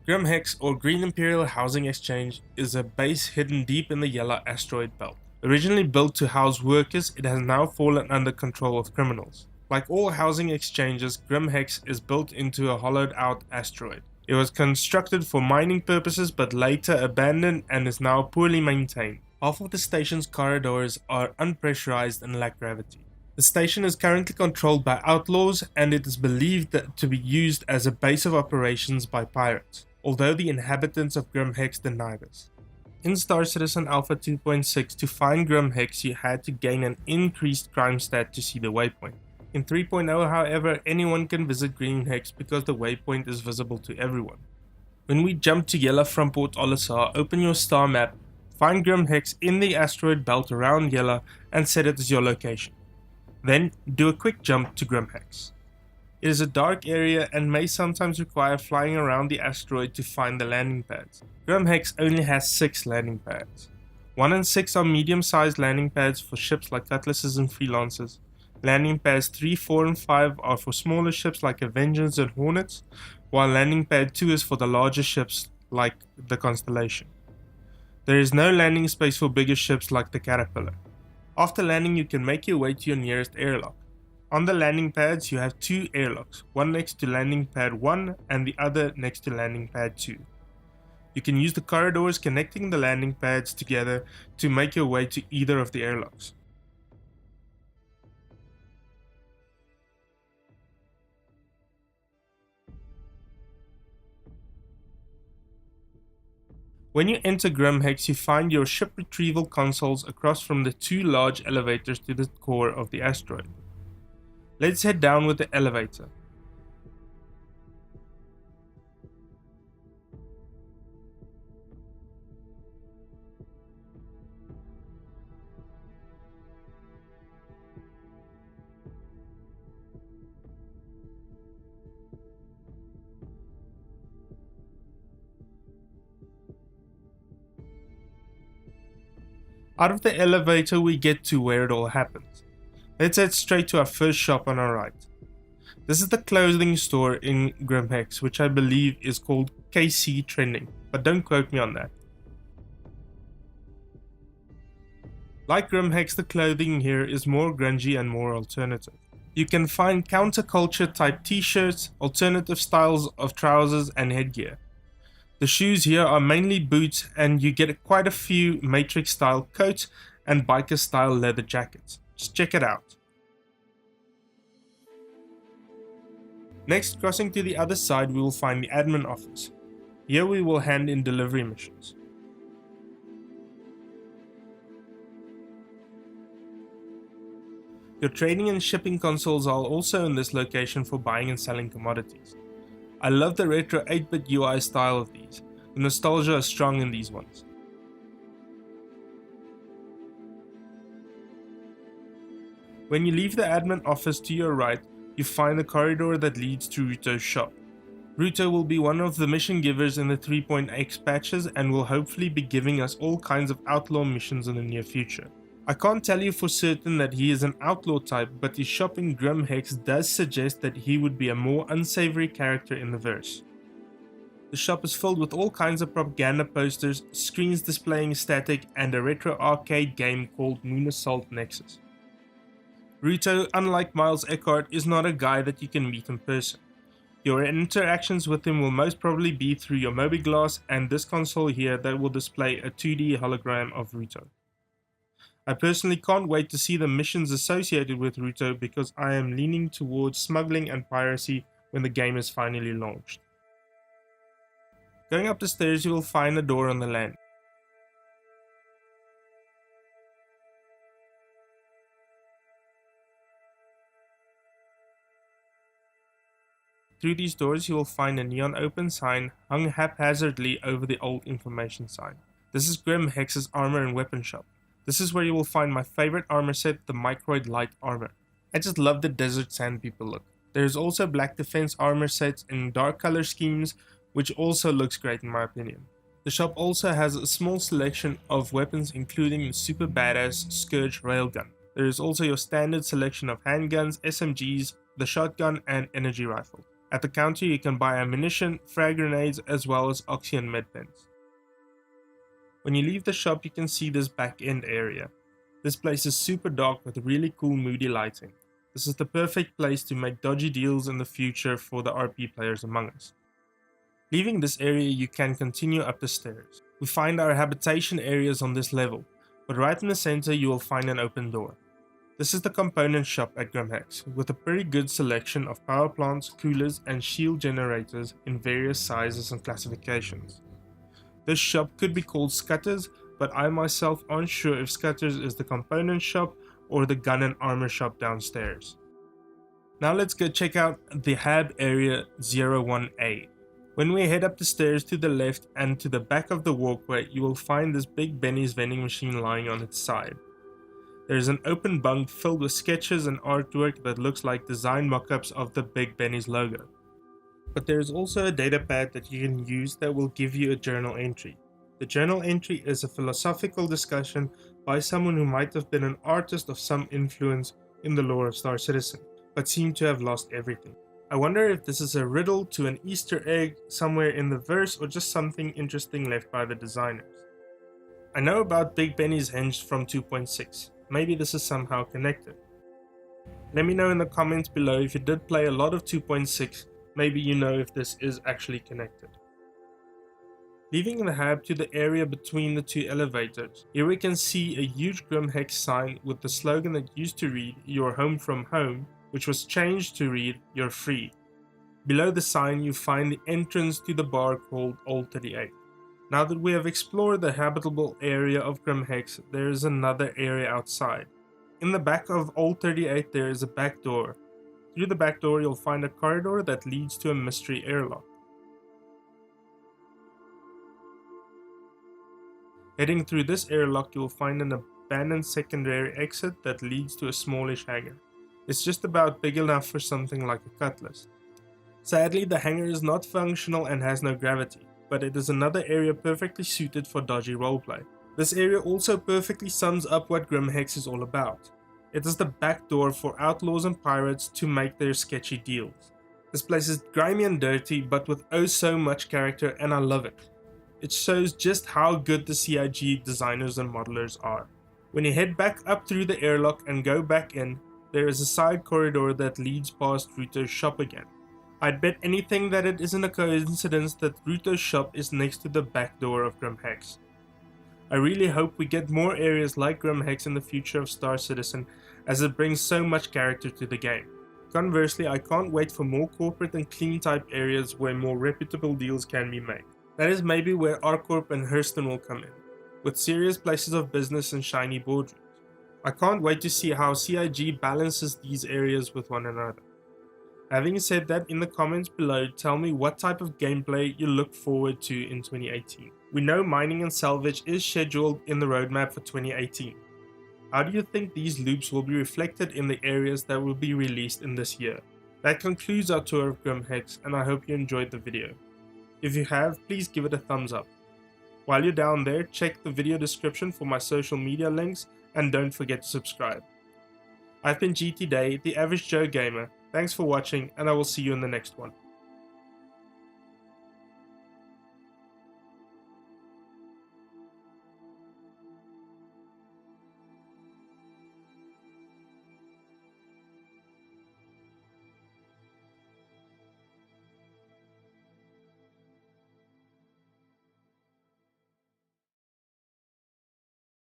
GrimHEX, or Green Imperial Housing Exchange, is a base hidden deep in the Yela asteroid belt. Originally built to house workers, it has now fallen under control of criminals. Like all housing exchanges, GrimHEX is built into a hollowed-out asteroid. It was constructed for mining purposes but later abandoned and is now poorly maintained. Half of the station's corridors are unpressurized and lack gravity. The station is currently controlled by outlaws, and it is believed to be used as a base of operations by pirates, although the inhabitants of GrimHEX deny this. In Star Citizen Alpha 2.6, to find GrimHEX you had to gain an increased CrimeStat to see the waypoint. In 3.0, however, anyone can visit GrimHEX because the waypoint is visible to everyone. When we jump to Yela from Port Olisar, open your star map, find GrimHEX in the asteroid belt around Yela and set it as your location. Then, do a quick jump to GrimHEX. It is a dark area and may sometimes require flying around the asteroid to find the landing pads. GrimHEX only has 6 landing pads. 1 and 6 are medium-sized landing pads for ships like Cutlasses and Freelancers. Landing pads 3, 4 and 5 are for smaller ships like Avengers and Hornets, while landing pad 2 is for the larger ships like the Constellation. There is no landing space for bigger ships like the Caterpillar. After landing, you can make your way to your nearest airlock. On the landing pads, you have 2 airlocks, one next to landing pad 1 and the other next to landing pad 2. You can use the corridors connecting the landing pads together to make your way to either of the airlocks. When you enter GrimHEX, you find your ship retrieval consoles across from the 2 large elevators to the core of the asteroid. Let's head down with the elevator. Out of the elevator we get to where it all happens. Let's head straight to our first shop on our right. This is the clothing store in GrimHEX, which I believe is called KC Trending, but don't quote me on that. Like GrimHEX, the clothing here is more grungy and more alternative. You can find counterculture type t-shirts, alternative styles of trousers and headgear. The shoes here are mainly boots, and you get quite a few Matrix style coats and biker style leather jackets. Just check it out. Next, crossing to the other side, we will find the admin office. Here we will hand in delivery missions. Your trading and shipping consoles are also in this location for buying and selling commodities. I love the retro 8-bit UI style of these. The nostalgia is strong in these ones. When you leave the admin office to your right, you find the corridor that leads to Ruto's shop. Ruto will be one of the mission givers in the 3.x patches and will hopefully be giving us all kinds of outlaw missions in the near future. I can't tell you for certain that he is an outlaw type, but his shop in GrimHEX does suggest that he would be a more unsavory character in the verse. The shop is filled with all kinds of propaganda posters, screens displaying static, and a retro arcade game called Moon Assault Nexus. Ruto, unlike Miles Eckhart, is not a guy that you can meet in person. Your interactions with him will most probably be through your Mobiglass and this console here that will display a 2D hologram of Ruto. I personally can't wait to see the missions associated with Ruto because I am leaning towards smuggling and piracy when the game is finally launched. Going up the stairs, you will find a door on the landing. Through these doors, you will find a neon open sign hung haphazardly over the old information sign. This is GrimHEX's armor and weapon shop. This is where you will find my favorite armor set, the Microid Light Armor. I just love the desert sand people look. There is also black defense armor sets in dark color schemes, which also looks great in my opinion. The shop also has a small selection of weapons including the super badass Scourge railgun. There is also your standard selection of handguns, SMGs, the shotgun and energy rifle. At the counter you can buy ammunition, frag grenades, as well as oxygen medpens. When you leave the shop you can see this back end area. This place is super dark with really cool moody lighting. This is the perfect place to make dodgy deals in the future for the RP players among us. Leaving this area you can continue up the stairs. We find our habitation areas on this level, but right in the center you will find an open door. This is the component shop at GrimHEX, with a pretty good selection of power plants, coolers and shield generators in various sizes and classifications. This shop could be called Scutters, but I myself aren't sure if Scutters is the component shop or the gun and armor shop downstairs. Now let's go check out the Hab Area 01A. When we head up the stairs to the left and to the back of the walkway, you will find this Big Benny's vending machine lying on its side. There is an open bunk filled with sketches and artwork that looks like design mock-ups of the Big Benny's logo. But there is also a data pad that you can use that will give you a journal entry. The journal entry is a philosophical discussion by someone who might have been an artist of some influence in the lore of Star Citizen, but seemed to have lost everything. I wonder if this is a riddle to an Easter egg somewhere in the verse or just something interesting left by the designers. I know about Big Benny's henge from 2.6. Maybe this is somehow connected. Let me know in the comments below if you did play a lot of 2.6, maybe you know if this is actually connected. Leaving the hab to the area between the two elevators, here we can see a huge GrimHEX sign with the slogan that used to read "You're home from home," which was changed to read "You're free." Below the sign you find the entrance to the bar called Old 38. Now that we have explored the habitable area of GrimHEX, there is another area outside. In the back of Old 38 there is a back door. Through the back door you'll find a corridor that leads to a mystery airlock. Heading through this airlock you'll find an abandoned secondary exit that leads to a smallish hangar. It's just about big enough for something like a cutlass. Sadly the hangar is not functional and has no gravity, but it is another area perfectly suited for dodgy roleplay. This area also perfectly sums up what GrimHEX is all about. It is the back door for outlaws and pirates to make their sketchy deals. This place is grimy and dirty, but with oh so much character, and I love it. It shows just how good the CIG designers and modelers are. When you head back up through the airlock and go back in, there is a side corridor that leads past Ruto's shop again. I'd bet anything that it isn't a coincidence that Ruto's shop is next to the back door of GrimHEX. I really hope we get more areas like GrimHEX in the future of Star Citizen, as it brings so much character to the game. Conversely, I can't wait for more corporate and clean type areas where more reputable deals can be made. That is maybe where ArcCorp and Hurston will come in, with serious places of business and shiny boardrooms. I can't wait to see how CIG balances these areas with one another. Having said that, in the comments below, tell me what type of gameplay you look forward to in 2018. We know mining and salvage is scheduled in the roadmap for 2018. How do you think these loops will be reflected in the areas that will be released in this year? That concludes our tour of GrimHEX, and I hope you enjoyed the video. If you have, please give it a thumbs up. While you're down there, check the video description for my social media links, and don't forget to subscribe. I've been GTDae, the Average Joe Gamer. Thanks for watching, and I will see you in the next one.